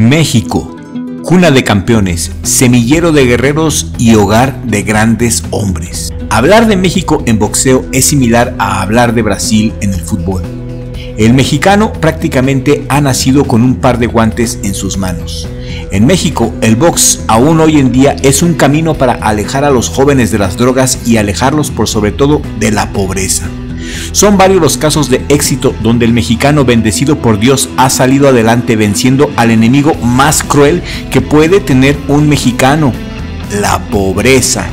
México, cuna de campeones, semillero de guerreros y hogar de grandes hombres. Hablar de México en boxeo es similar a hablar de Brasil en el fútbol. El mexicano prácticamente ha nacido con un par de guantes en sus manos. En México, el box aún hoy en día es un camino para alejar a los jóvenes de las drogas y alejarlos por sobre todo de la pobreza. Son varios los casos de éxito donde el mexicano bendecido por Dios ha salido adelante venciendo al enemigo más cruel que puede tener un mexicano, la pobreza.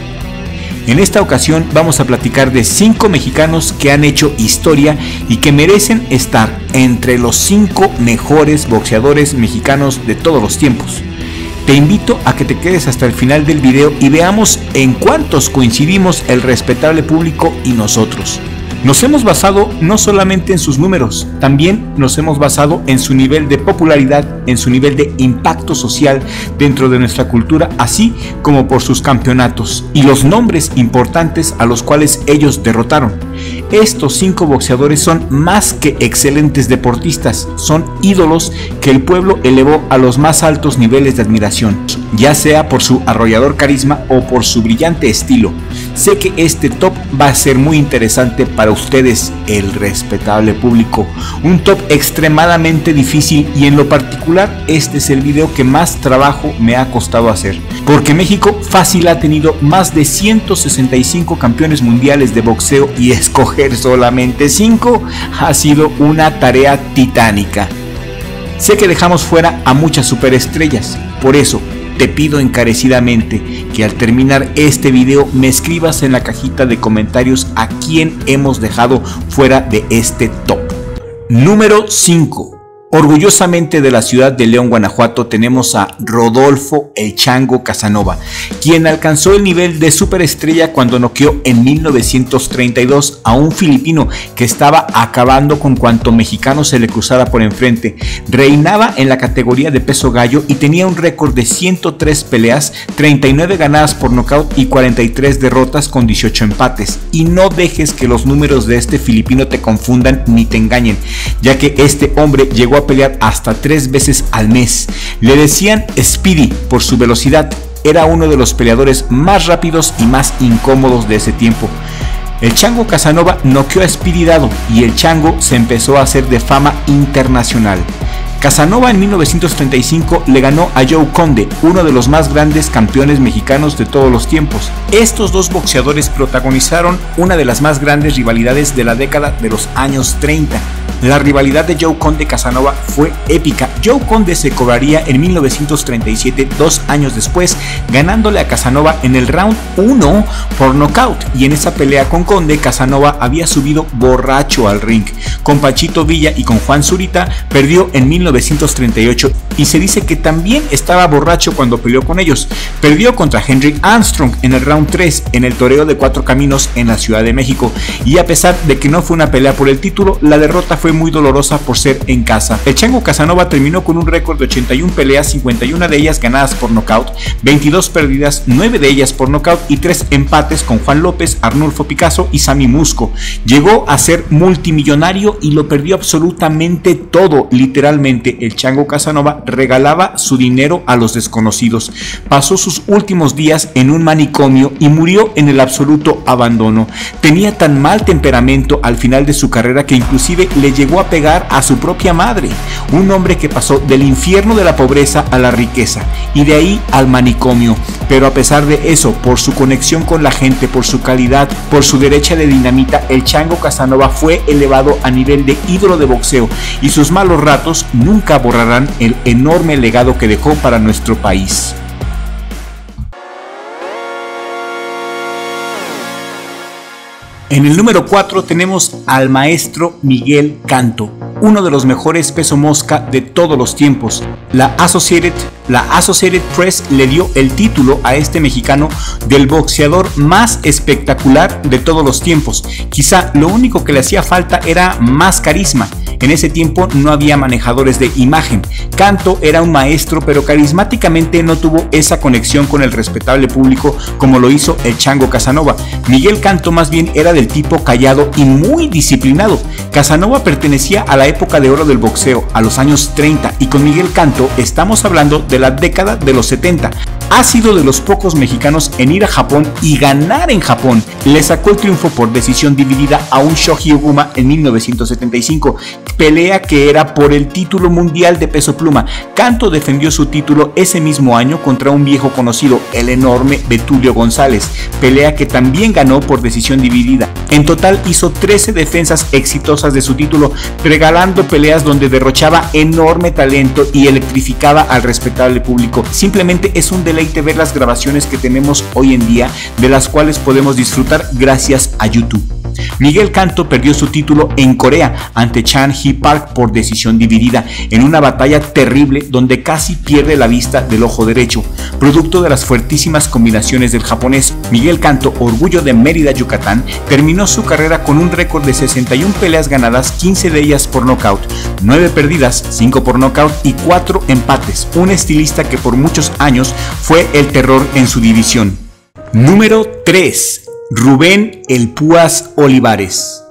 En esta ocasión vamos a platicar de 5 mexicanos que han hecho historia y que merecen estar entre los 5 mejores boxeadores mexicanos de todos los tiempos. Te invito a que te quedes hasta el final del video y veamos en cuántos coincidimos el respetable público y nosotros. Nos hemos basado no solamente en sus números, también nos hemos basado en su nivel de popularidad, en su nivel de impacto social dentro de nuestra cultura, así como por sus campeonatos y los nombres importantes a los cuales ellos derrotaron. Estos 5 boxeadores son más que excelentes deportistas, son ídolos que el pueblo elevó a los más altos niveles de admiración, ya sea por su arrollador carisma o por su brillante estilo. Sé que este top va a ser muy interesante para ustedes, el respetable público, un top extremadamente difícil y en lo particular este es el video que más trabajo me ha costado hacer, porque México fácil ha tenido más de 165 campeones mundiales de boxeo y escoger solamente 5 ha sido una tarea titánica. Sé que dejamos fuera a muchas superestrellas, por eso te pido encarecidamente que al terminar este video me escribas en la cajita de comentarios a quién hemos dejado fuera de este top. Número 5. Orgullosamente de la ciudad de León, Guanajuato, tenemos a Rodolfo El Chango Casanova, quien alcanzó el nivel de superestrella cuando noqueó en 1932 a un filipino que estaba acabando con cuanto mexicano se le cruzara por enfrente. Reinaba en la categoría de peso gallo y tenía un récord de 103 peleas, 39 ganadas por nocaut y 43 derrotas con 18 empates. Y no dejes que los números de este filipino te confundan ni te engañen, ya que este hombre llegó a pelear hasta 3 veces al mes. Le decían Speedy por su velocidad, era uno de los peleadores más rápidos y más incómodos de ese tiempo. El Chango Casanova noqueó a Speedy Dado y el Chango se empezó a hacer de fama internacional. Casanova en 1935 le ganó a Joe Conde, uno de los más grandes campeones mexicanos de todos los tiempos. Estos dos boxeadores protagonizaron una de las más grandes rivalidades de la década de los años 30. La rivalidad de Joe Conde Casanova fue épica. Joe Conde se cobraría en 1937, 2 años después, ganándole a Casanova en el round 1 por nocaut, y en esa pelea con Conde, Casanova había subido borracho al ring. Con Pachito Villa y con Juan Zurita perdió en 1938 y se dice que también estaba borracho cuando peleó con ellos. Perdió contra Hendrik Armstrong en el round 3 en el toreo de 4 caminos en la Ciudad de México, y a pesar de que no fue una pelea por el título, la derrota fue muy dolorosa por ser en casa. El Chango Casanova terminó con un récord de 81 peleas, 51 de ellas ganadas por nocaut, 22 perdidas, 9 de ellas por nocaut y 3 empates con Juan López, Arnulfo Picasso y Sammy Musco. Llegó a ser multimillonario y lo perdió absolutamente todo, literalmente. El Chango Casanova regalaba su dinero a los desconocidos. Pasó sus últimos días en un manicomio y murió en el absoluto abandono. Tenía tan mal temperamento al final de su carrera que inclusive le llegó a pegar a su propia madre. Un hombre que pasó del infierno de la pobreza a la riqueza y de ahí al manicomio. Pero a pesar de eso, por su conexión con la gente, por su calidad, por su derecha de dinamita, el Chango Casanova fue elevado a nivel de ídolo de boxeo, y sus malos ratos nunca borrarán el enorme legado que dejó para nuestro país. En el número 4 tenemos al maestro Miguel Canto, uno de los mejores peso mosca de todos los tiempos. La Associated Press le dio el título a este mexicano del boxeador más espectacular de todos los tiempos. Quizá lo único que le hacía falta era más carisma. En ese tiempo no había manejadores de imagen. Canto era un maestro, pero carismáticamente no tuvo esa conexión con el respetable público como lo hizo el Chango Casanova. Miguel Canto más bien era del tipo callado y muy disciplinado. Casanova pertenecía a la época de oro del boxeo, a los años 30, y con Miguel Canto estamos hablando de la década de los 70. Ha sido de los pocos mexicanos en ir a Japón y ganar en Japón. Le sacó el triunfo por decisión dividida a un Shoji Oguma en 1975, pelea que era por el título mundial de peso pluma. Canto defendió su título ese mismo año contra un viejo conocido, el enorme Betulio González, pelea que también ganó por decisión dividida. En total hizo 13 defensas exitosas de su título, regalando peleas donde derrochaba enorme talento y electrificaba al respetable público. Simplemente es un deleite ver las grabaciones que tenemos hoy en día, de las cuales podemos disfrutar gracias a YouTube. Miguel Canto perdió su título en Corea ante Chan Hee Park por decisión dividida, en una batalla terrible donde casi pierde la vista del ojo derecho. Producto de las fuertísimas combinaciones del japonés, Miguel Canto, orgullo de Mérida, Yucatán, terminó su carrera con un récord de 61 peleas ganadas, 15 de ellas por nocaut, 9 perdidas, 5 por nocaut y 4 empates. Un estilista que por muchos años fue el terror en su división. Número 3. Rubén El Púas Olivares.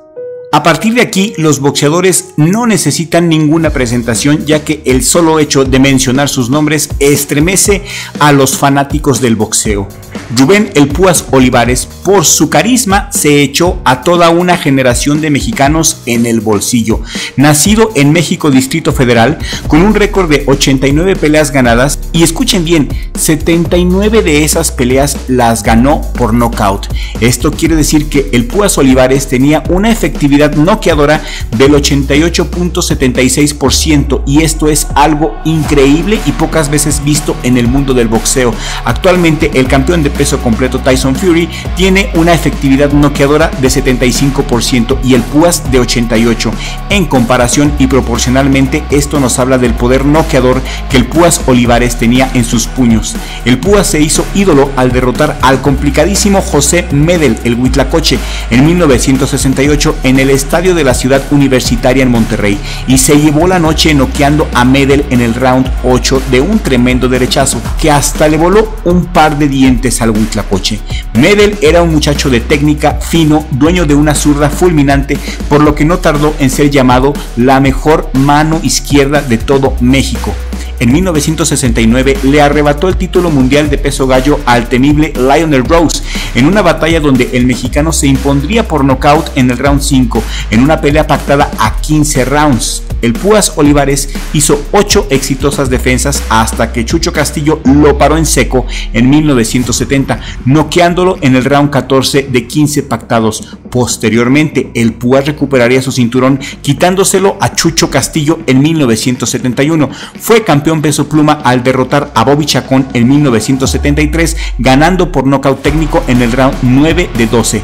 A partir de aquí, los boxeadores no necesitan ninguna presentación, ya que el solo hecho de mencionar sus nombres estremece a los fanáticos del boxeo. Rubén El Púas Olivares, por su carisma, se echó a toda una generación de mexicanos en el bolsillo. Nacido en México, Distrito Federal, con un récord de 89 peleas ganadas, y escuchen bien, 79 de esas peleas las ganó por nocaut. Esto quiere decir que El Púas Olivares tenía una efectividad noqueadora del 88.76%, y esto es algo increíble y pocas veces visto en el mundo del boxeo. Actualmente el campeón de peso completo Tyson Fury tiene una efectividad noqueadora de 75% y el Púas de 88%. En comparación y proporcionalmente, esto nos habla del poder noqueador que el Púas Olivares tenía en sus puños. El Púas se hizo ídolo al derrotar al complicadísimo José Medel, el Huitlacoche, en 1968 en el estadio de la Ciudad Universitaria en Monterrey, y se llevó la noche noqueando a Medel en el round 8 de un tremendo derechazo que hasta le voló un par de dientes al Huitlacoche. Medel era un muchacho de técnica, fino, dueño de una zurda fulminante, por lo que no tardó en ser llamado la mejor mano izquierda de todo México. En 1969 le arrebató el título mundial de peso gallo al temible Lionel Rose, en una batalla donde el mexicano se impondría por nocaut en el round 5, en una pelea pactada a 15 rounds. El Púas Olivares hizo 8 exitosas defensas hasta que Chucho Castillo lo paró en seco en 1970, noqueándolo en el round 14 de 15 pactados. Posteriormente, el Púas recuperaría su cinturón quitándoselo a Chucho Castillo en 1971. Fue campeón peso pluma al derrotar a Bobby Chacón en 1973, ganando por nocaut técnico en el round 9 de 12.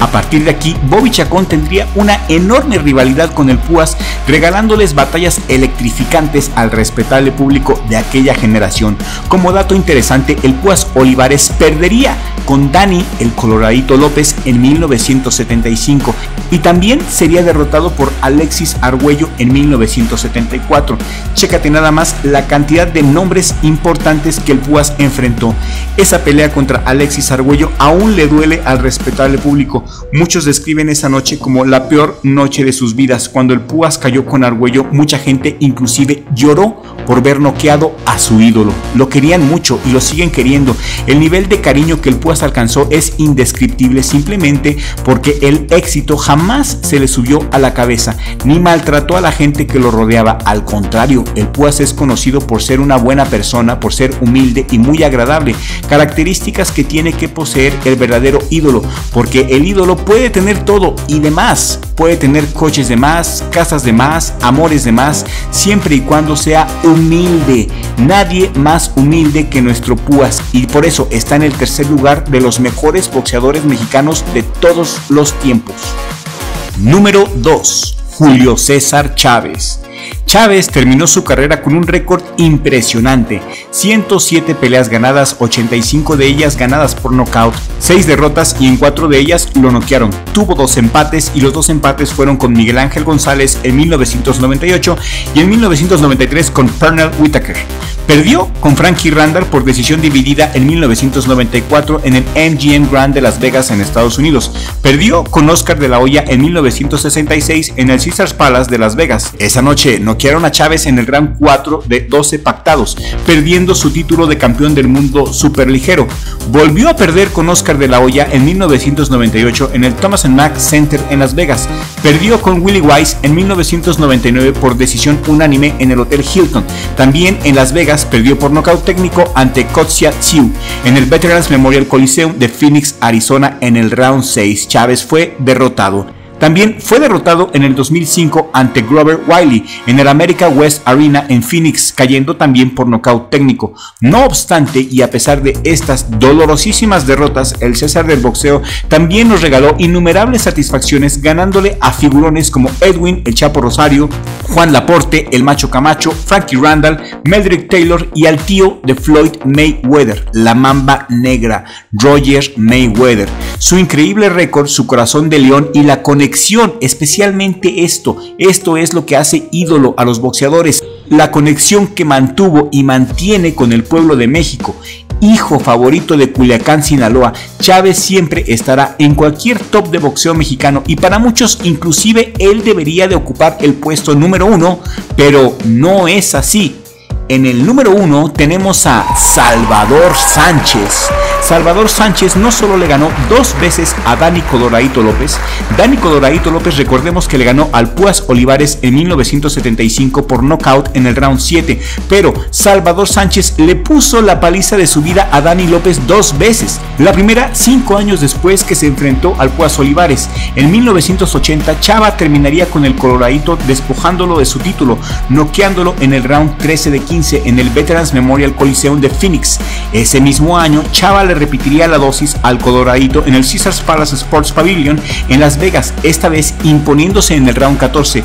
A partir de aquí, Bobby Chacón tendría una enorme rivalidad con el Púas, regalándoles batallas electrificantes al respetable público de aquella generación. Como dato interesante, el Púas Olivares perdería con Dani el Coloradito López en 1975 y también sería derrotado por Alexis Argüello en 1974. Chécate nada más la cantidad de nombres importantes que el Púas enfrentó. Esa pelea contra Alexis Argüello aún le duele al respetable público. Muchos describen esa noche como la peor noche de sus vidas. Cuando el Púas cayó con Argüello, mucha gente inclusive lloró por ver noqueado a su ídolo. Lo querían mucho y lo siguen queriendo. El nivel de cariño que el Púas alcanzó es indescriptible, simplemente porque el éxito jamás se le subió a la cabeza, ni maltrató a la gente que lo rodeaba. Al contrario, el Púas es conocido por ser una buena persona, por ser humilde y muy agradable, características que tiene que poseer el verdadero ídolo, porque el ídolo puede tener todo y demás, puede tener coches de más, casas de más, amores de más, siempre y cuando sea humilde. Nadie más humilde que nuestro Púas, y por eso está en el tercer lugar de los mejores boxeadores mexicanos de todos los tiempos. Número 2. Julio César Chávez. Chávez terminó su carrera con un récord impresionante, 107 peleas ganadas, 85 de ellas ganadas por nocaut, 6 derrotas y en 4 de ellas lo noquearon. Tuvo 2 empates y los 2 empates fueron con Miguel Ángel González en 1998 y en 1993 con Pernell Whitaker. Perdió con Frankie Randall por decisión dividida en 1994 en el MGM Grand de Las Vegas en Estados Unidos. Perdió con Oscar de la Hoya en 1966 en el Caesars Palace de Las Vegas. Esa noche noquearon a Chávez en el round 4 de 12 pactados, perdiendo su título de campeón del mundo superligero. Volvió a perder con Oscar de la Hoya en 1998 en el Thomas & Mack Center en Las Vegas. Perdió con Willie Wise en 1999 por decisión unánime en el Hotel Hilton. También en Las Vegas perdió por nocaut técnico ante Kostya Tszyu en el Veterans Memorial Coliseum de Phoenix, Arizona en el round 6. Chávez fue derrotado. También fue derrotado en el 2005 ante Grover Wiley en el America West Arena en Phoenix, cayendo también por nocaut técnico. No obstante, y a pesar de estas dolorosísimas derrotas, el César del boxeo también nos regaló innumerables satisfacciones, ganándole a figurones como Edwin el Chapo Rosario, Juan Laporte, el Macho Camacho, Frankie Randall, Meldrick Taylor y al tío de Floyd Mayweather, la Mamba Negra, Roger Mayweather. Su increíble récord, su corazón de león y la conexión, especialmente esto es lo que hace ídolo a los boxeadores, la conexión que mantuvo y mantiene con el pueblo de México. Hijo favorito de Culiacán, Sinaloa, Chávez siempre estará en cualquier top de boxeo mexicano y para muchos inclusive él debería de ocupar el puesto número 1, pero no es así. En el número 1 tenemos a Salvador Sánchez. Salvador Sánchez no solo le ganó 2 veces a Dani Codoraito López. Dani Codoraito López, recordemos que le ganó al Púas Olivares en 1975 por nocaut en el round 7, pero Salvador Sánchez le puso la paliza de su vida a Dani López 2 veces. La primera 5 años después que se enfrentó al Púas Olivares. En 1980 Chava terminaría con el Coloradito despojándolo de su título, noqueándolo en el round 13 de 15 en el Veterans Memorial Coliseum de Phoenix. Ese mismo año Chava le repetiría la dosis al Coloradito en el Caesars Palace Sports Pavilion en Las Vegas, esta vez imponiéndose en el round 14.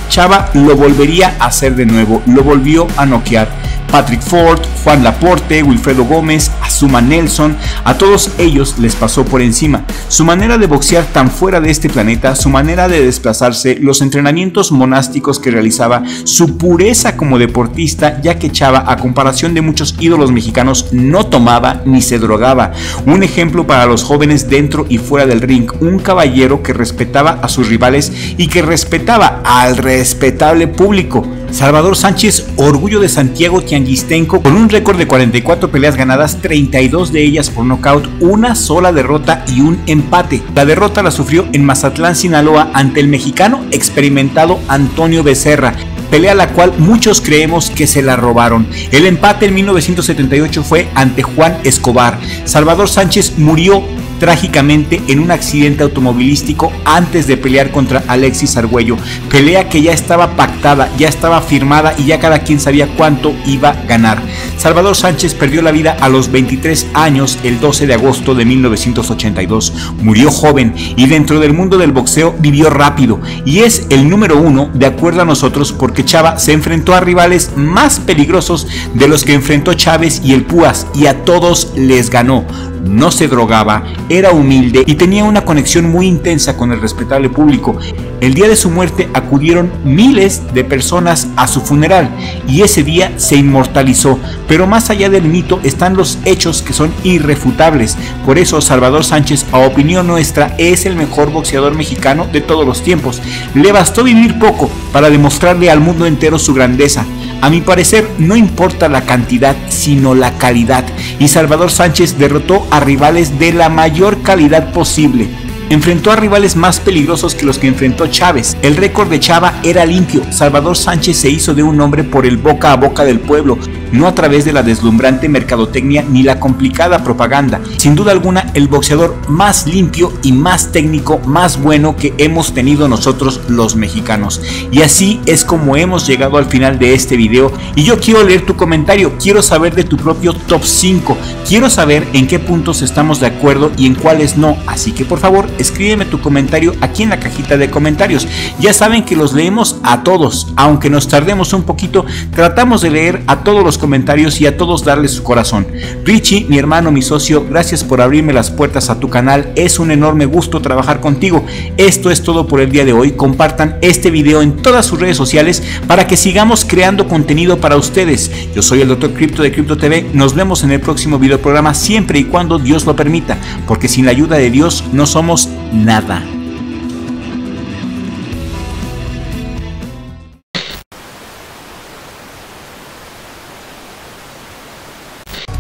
Chava lo volvería a hacer de nuevo, lo volvió a noquear. Patrick Ford, Juan Laporte, Wilfredo Gómez, Azuma Nelson, a todos ellos les pasó por encima. Su manera de boxear tan fuera de este planeta, su manera de desplazarse, los entrenamientos monásticos que realizaba, su pureza como deportista, ya que Chava, a comparación de muchos ídolos mexicanos, no tomaba ni se drogaba. Un ejemplo para los jóvenes dentro y fuera del ring, un caballero que respetaba a sus rivales y que respetaba al respetable público. Salvador Sánchez, orgullo de Santiago Tianguistenco, con un récord de 44 peleas ganadas, 32 de ellas por nocaut, una sola derrota y un empate. La derrota la sufrió en Mazatlán, Sinaloa, ante el mexicano experimentado Antonio Becerra, pelea la cual muchos creemos que se la robaron. El empate en 1978 fue ante Juan Escobar. Salvador Sánchez murió trágicamente en un accidente automovilístico antes de pelear contra Alexis Argüello, pelea que ya estaba pactada, ya estaba firmada y ya cada quien sabía cuánto iba a ganar. Salvador Sánchez perdió la vida a los 23 años el 12 de agosto de 1982, murió joven y dentro del mundo del boxeo vivió rápido y es el número 1 de acuerdo a nosotros porque Chava se enfrentó a rivales más peligrosos de los que enfrentó Chávez y el Púas y a todos les ganó. No se drogaba, era humilde y tenía una conexión muy intensa con el respetable público. El día de su muerte acudieron miles de personas a su funeral y ese día se inmortalizó, pero más allá del mito están los hechos que son irrefutables. Por eso Salvador Sánchez, a opinión nuestra, es el mejor boxeador mexicano de todos los tiempos. Le bastó vivir poco para demostrarle al mundo entero su grandeza. A mi parecer no importa la cantidad sino la calidad y Salvador Sánchez derrotó a rivales de la mayor calidad posible. Enfrentó a rivales más peligrosos que los que enfrentó Chávez. El récord de Chava era limpio. Salvador Sánchez se hizo de un hombre por el boca a boca del pueblo. no a través de la deslumbrante mercadotecnia ni la complicada propaganda. Sin duda alguna, el boxeador más limpio y más técnico, más bueno que hemos tenido nosotros los mexicanos. Y así es como hemos llegado al final de este video, y yo quiero leer tu comentario, quiero saber de tu propio top 5, quiero saber en qué puntos estamos de acuerdo y en cuáles no, así que por favor escríbeme tu comentario aquí en la cajita de comentarios. Ya saben que los leemos a todos, aunque nos tardemos un poquito, tratamos de leer a todos los comentarios y a todos darles su corazón. Richie, mi hermano, mi socio, gracias por abrirme las puertas a tu canal, es un enorme gusto trabajar contigo. Esto es todo por el día de hoy, compartan este video en todas sus redes sociales para que sigamos creando contenido para ustedes. Yo soy el Dr. Crypto de Crypto TV, nos vemos en el próximo video programa siempre y cuando Dios lo permita, porque sin la ayuda de Dios no somos nada.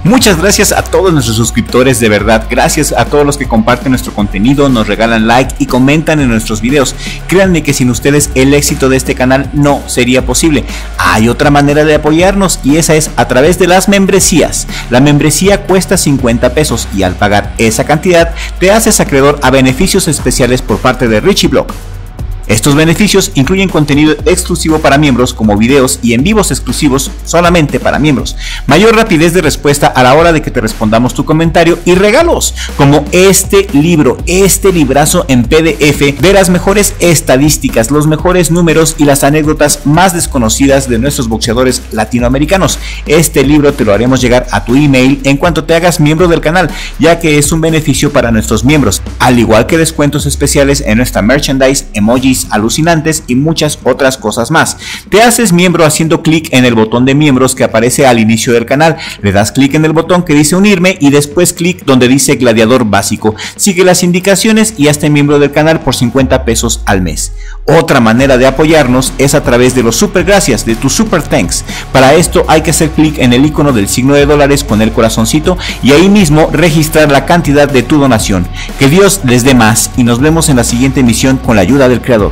Muchas gracias a todos nuestros suscriptores, de verdad, gracias a todos los que comparten nuestro contenido, nos regalan like y comentan en nuestros videos. Créanme que sin ustedes el éxito de este canal no sería posible. Hay otra manera de apoyarnos y esa es a través de las membresías. La membresía cuesta 50 pesos y al pagar esa cantidad te haces acreedor a beneficios especiales por parte de Richie Blog. Estos beneficios incluyen contenido exclusivo para miembros como videos y en vivos exclusivos solamente para miembros, mayor rapidez de respuesta a la hora de que te respondamos tu comentario y regalos como este libro, este librazo en PDF de las mejores estadísticas, los mejores números y las anécdotas más desconocidas de nuestros boxeadores latinoamericanos. Este libro te lo haremos llegar a tu email en cuanto te hagas miembro del canal, ya que es un beneficio para nuestros miembros, al igual que descuentos especiales en nuestra merchandise, emojis alucinantes y muchas otras cosas más. Te haces miembro haciendo clic en el botón de miembros que aparece al inicio del canal, le das clic en el botón que dice unirme y después clic donde dice gladiador básico, sigue las indicaciones y hazte miembro del canal por 50 pesos al mes. Otra manera de apoyarnos es a través de los super gracias, de tu super thanks. Para esto hay que hacer clic en el icono del signo de dólares con el corazoncito y ahí mismo registrar la cantidad de tu donación. Que Dios les dé más y nos vemos en la siguiente emisión con la ayuda del Creador.